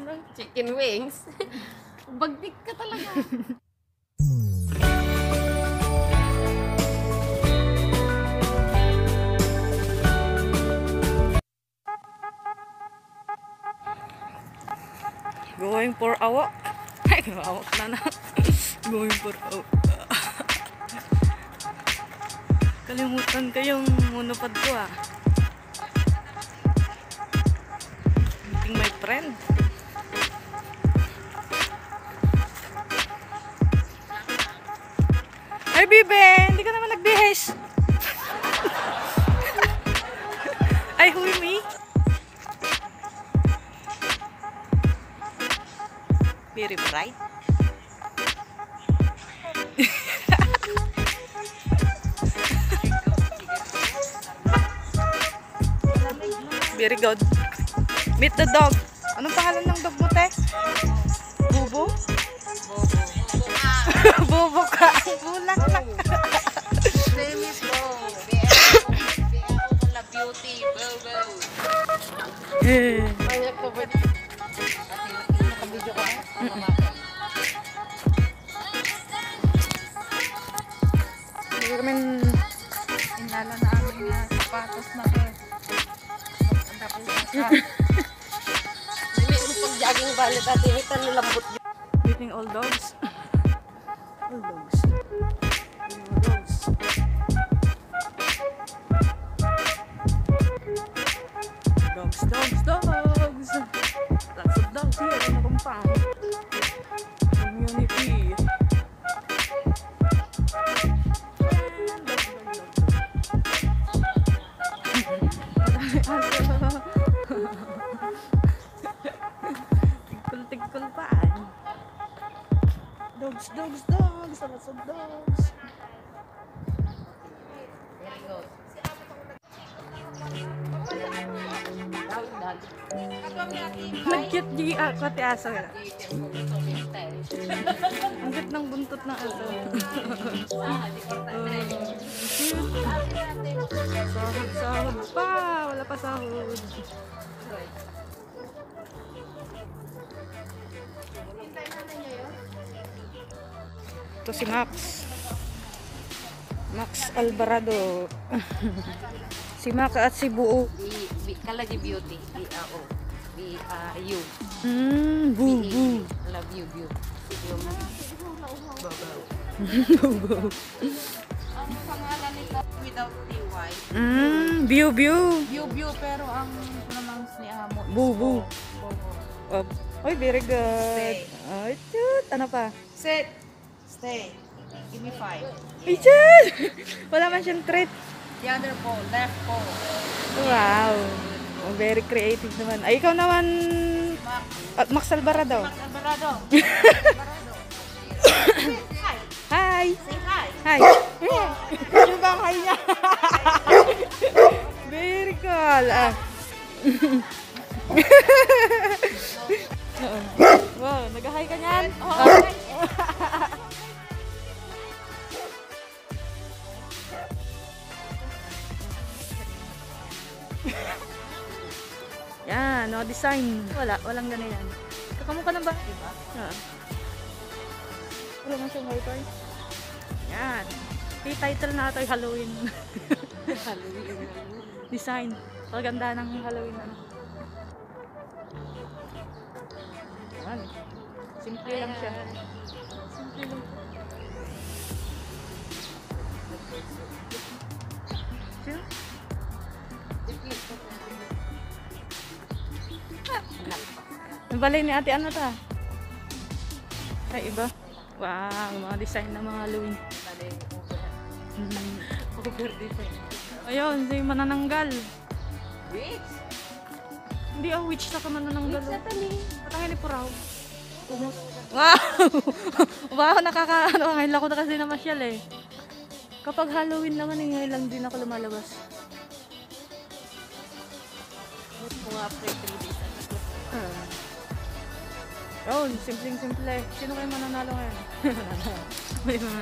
ano, chicken wings. Bagdik ka talaga. Going for a walk. Ay, nawawak na. Going for a walk. Kalimutan ko yung monopod ko ah. Meeting my friend. Ay, Bibe! Hindi ka naman nagbihis. Ay, huy me. Very bright. Very good. Meet the dog. Anong pangalan ng dog mo, te? Bubo? Bubo ka. Ang bulak na. Name is Bo. La beauty. Bo. Banyak ko ba? Nakabidyo ka? Hindi kami inala na aming sapatos na to. Hindi mo pag jogging balit at initan nilambot yun. Meeting all dogs. All dogs. All dogs. Dogs. Lots of dogs here in the compound. Community. Tigkol pa. Dogs. Lots of dogs. Very good. Nag-cute di kati aso nila. Ang cute ng buntot ng aso. Sahod pa. Wala pa sahod. Ito si Max. Max Alvarado. Si Max at si Buo. Kalagi beauty. B-A-O. B-A-U. Bubu. Love you, beauty. Babaw. Bubu. Ang pangalan nito without TY. Biu. View pero ang pronouns ni Amo. Bubu. Bobo. Oy, very good. Stay. Ay, cute. Ano pa? Sit. Stay. Give me 5. Ay, cute. Wala man siyang treat. The other pole. Left pole. Wow. Oh, very creative naman. Ay, ikaw naman. Max Alvarado. Max Alvarado. Hi. Say hi. Hi. Yung bang hi niya? Very cool. Wow, nag-hi ka niyan? Yan, no design. Walang ganyan. Kakamukha na ba? Diba? Wala man siyang wifi. Yan. I-title na ito Halloween. Halloween. Design. Paganda ng Halloween. Yan. Simple lang siya. Simple lang. Siya? Nabalay ni ate ano ta? Ay, iba. Wow, mga design ng mga Halloween. Over design. Ayun, yung manananggal. Witch? Hindi witch na ka manananggal. Witch na tali. Patangin ni Puraw. Kumos. Wow! Wow, ngayon ako na kasi namasyal eh. Kapag Halloween naman, ngayon lang din ako lumalabas. Kung after 3 days. Oh, simpleng-simple. Sino kayo mananalo ngayon? May mga...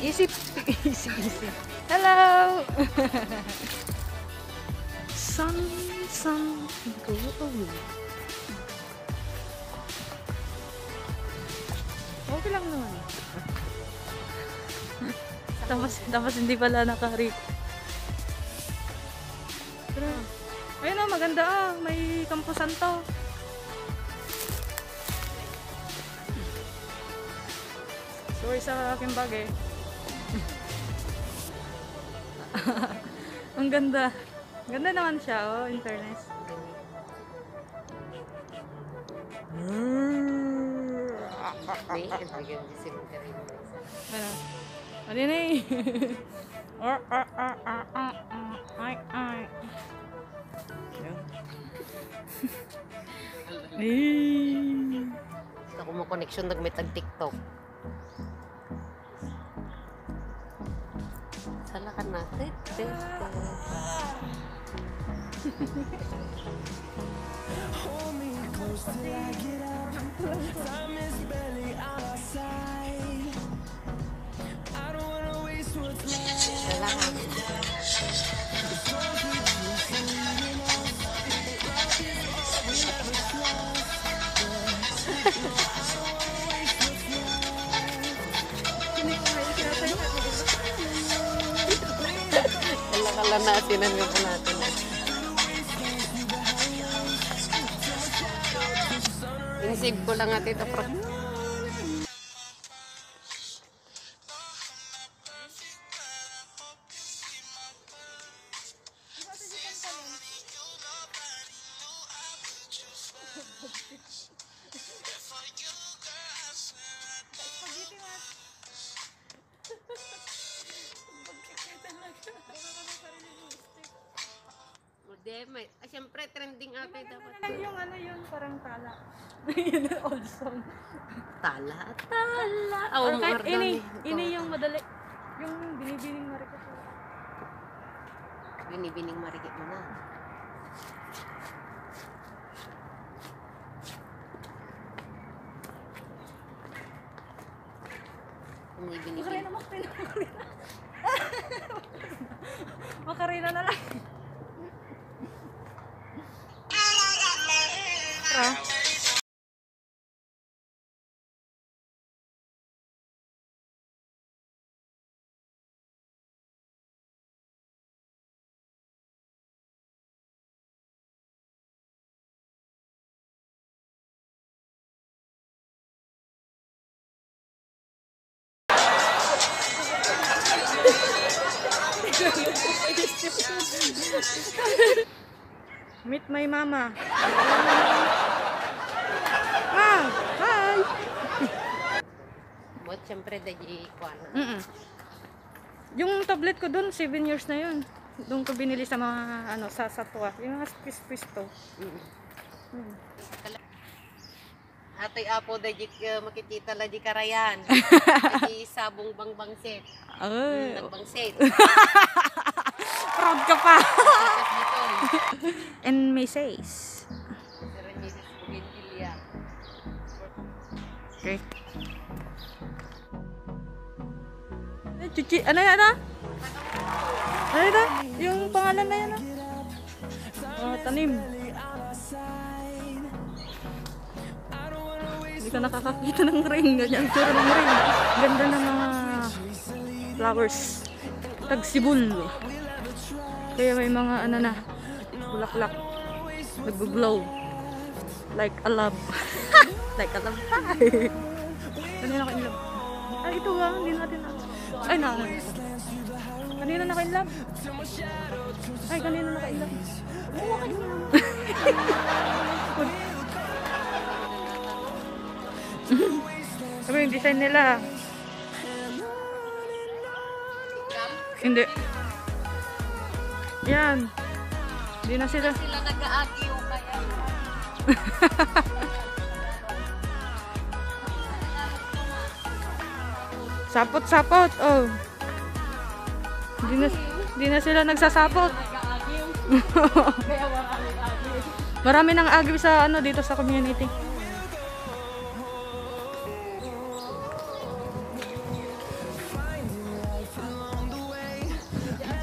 Isip. Hello! Sun, go away. konti lang naman. tapos hindi pala naka-read. Ayun oh, maganda ah. May kampusan to. Sorry sa aking bag eh. Ang ganda. Ganda naman siya oh, in fairness. Ano? Ano yun eh? Ay, ay. Ako mo connection nagmit ang TikTok. Salakan na. Salakan. Kala natin ang gawin natin. Inisip ko lang natin ito. Siyempre, trending ate dapat. Yung ano yun, parang tala. Yun yung old song. Tala? Tala. Or kahit ini yung madali. Yung binibining marikit. Binibining marikit mo na. Binibining. Makarina na lang. Meet my mama. Ah, hi. But siyempre dahil ikuan. Yung tablet ko dun, 7 years na yun. Doon ko binili sa mga ano, sa Satwa. Yung mga pisto. Atoy apo dahil makikita la di karayan. Di sabong bangbangset. Nagbangset. Proud ka pa. And Mrs. Okay. Chuchi, ano yan ah? Ano yan ah? Yung pangalan na yan ah? Tanim. Hindi ka nakakakita ng ring. Ganyan, sura ng ring. Ganda ng mga flowers. Tagsibul. Kaya may mga ano na, bulaklak. Nag-glow. Like a love. Like a love. Kanina ka in love. Ay, ito ba? Hindi natin na. Ay, na. Kanina na ka in love. Ay, kanina na ka in love. Oo, kanina na. Sabi yung design nila. Hindi. Yan. Hindi na sila. Sila nag-aagyo kaya. Sapot-sapot. Oh. Hindi na sila nagsasapot. Marami nang agyo sa ano dito sa community.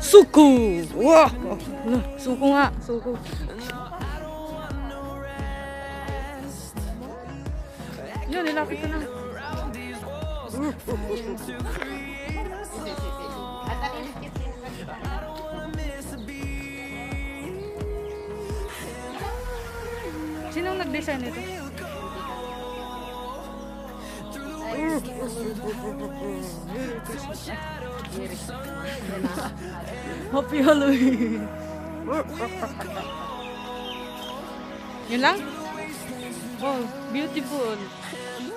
Suku! Wah! Suku nga, suku. Yun, nilapit ko na. Sinong nag-design nito? Happy Halloween! Yun lang? Oh, beautiful.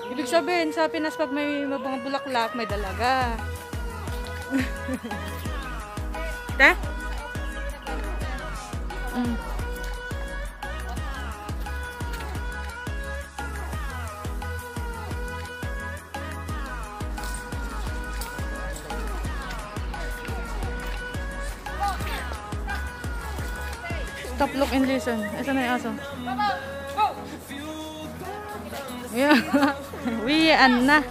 Ibig sabihin, sa Pinas pag may mga bulaklak, may dalaga. Te? Mm. Stop, look, and listen. Asa na yung aso? Yeah. Wian na.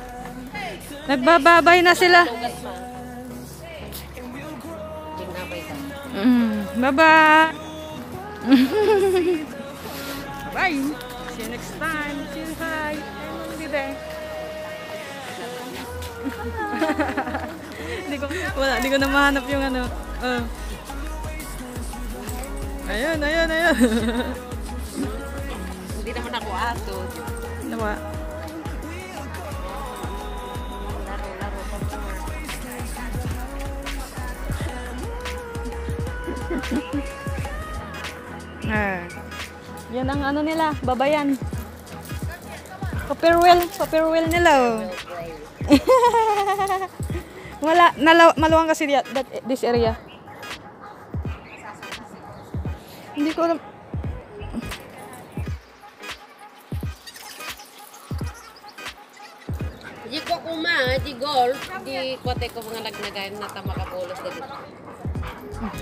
Nagbababay na sila. Bye-bye. Bye. See you next time. See you. Hi. I'm there. Hindi ko na mahanap yung ano. Ayun. Hindi naman ako ato. Nawa. Laro pa more. Yan ang ano nila, babayan. Paperwell nila. Oh. Maluwang kasi this area. Hindi ko alam. Di ko kuma, di golf, di kote ko mga nagnagayon na tama kapulos dito.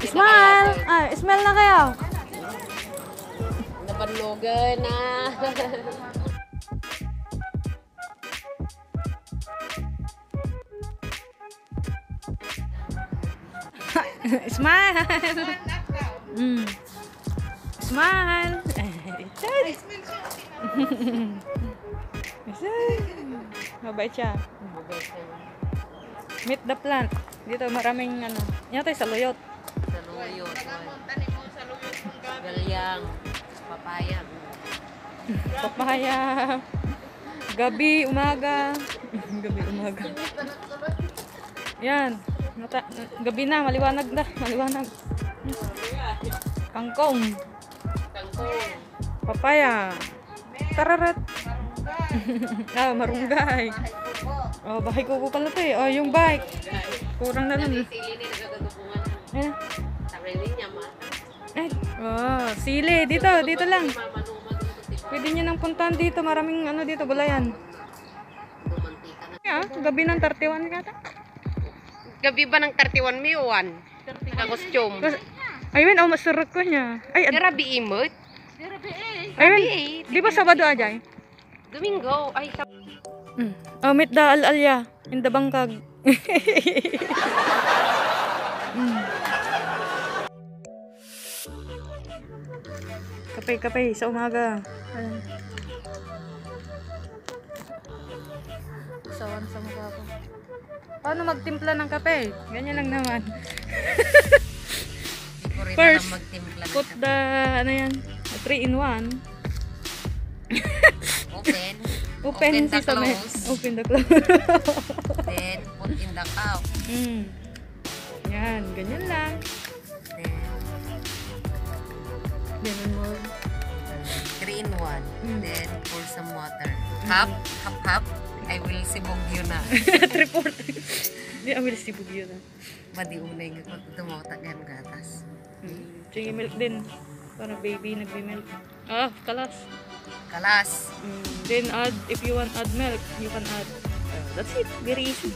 Smile! Smile na kayo. Nabanlogan na. Smile! Smile! Mabait siya. Meet the plant. Dito maraming ano. Yan tayo sa Luyot. Sa Luyot. Galyang. Papaya. Papaya. Gabi, umaga. Gabi, umaga. Yan. Gabi na, maliwanag na. Maliwanag. Kangkong. Papaya. Tararat. Marunggay. Oh, bahay ko pala ito eh. Oh, yung bike. Kurang na nun. Eh. Oh, sili. Dito lang. Pwede nyo nang puntahan dito. Maraming ano dito, gulayan. Gabi ng 31 kata. Gabi ba ng 31 Miwan? Naka-costume. Ayun, masurot ko niya. Ay, Dirabi imot? Ayun, di ba Sabado aja? Domingo. Ay, Meet the al-alya in the Bangkag. Kape sa umaga. Sawan sa mukha ko. Paano magtimpla ng kape? Ganyan lang naman. First, put the, ano yan, 3-in-1. Open the sesame. close. Open the close. Then, put in the cup. Yan, ganyan lang. Ganun mo. 3-in-1. Then, pour some water. Half. I will sibog yun na. 3-4. Hindi, I will sibog yun na. Madiunay nga kung tumawag yan gatas. Sige, milk din. Para baby nagbi-milk. Kalas. Then add, if you want add milk, you can add. That's it. Very easy.